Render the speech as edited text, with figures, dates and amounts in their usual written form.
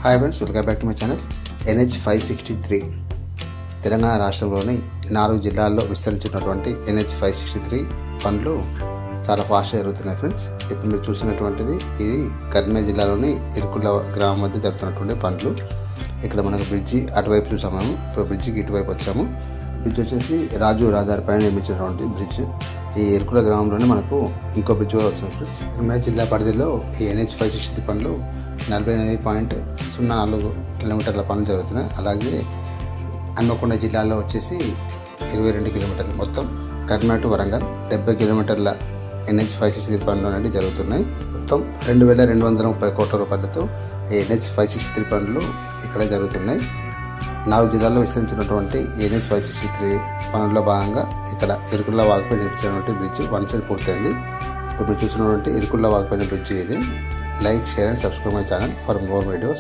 Hi friends, welcome back to my channel. NH 563 Telangana రాష్ట్రంలోని 4 జిల్లాల్లో విస్తరించినటువంటి NH 563 పనులు చాలా ఫాస్ట్గా జరుగుతున్నాయి ఫ్రెండ్స్. ఇప్పుడు మీరు చూసినటువంటిది ఇది కరీంనగర్ జిల్లాలోని ఇరుకుల గ్రామం మధ్య జరుగుతున్నటువంటి పనులు. ఇక్కడ మనకు బ్రిడ్జి అటువైపు చూసాము, ఇప్పుడు బ్రిడ్జికి ఇటువైపు వచ్చాము. బ్రిడ్జ్ వచ్చేసి రాజు రహదారి పైన నిర్మించినటువంటి బ్రిడ్జ్. ఈ ఇరుకుల గ్రామంలోనే మనకు ఇంకో బ్రిడ్జ్ కూడా వస్తుంది ఫ్రెండ్స్. కరీంనగర్ జిల్లా పరిధిలో ఈ NH 563 పనులు 48.04 కిలోమీటర్ల పనులు జరుగుతున్నాయి. అలాగే హన్మకొండ జిల్లాలో వచ్చేసి 22 కిలోమీటర్లు, మొత్తం కరీంనగర్ టు వరంగల్ 70 కిలోమీటర్ల NH 563 పనులు అనేవి జరుగుతున్నాయి. మొత్తం 2230 కోట్ల రూపాయలతో ఈ NH 563 పనులు ఇక్కడ జరుగుతున్నాయి. 4 జిల్లాల్లో విస్తరించినటువంటి NH 563 పనుల్లో భాగంగా ఇక్కడ ఇరుకుల వాగుపై నిర్మించినటువంటి బ్రిడ్జ్ వన్ సైడ్ పూర్తయింది. ఇప్పుడు మీరు చూసినటువంటి ఇరుకుల వాగుపైన బ్రిడ్జ్ ఇది. Like, share and subscribe my channel for more videos.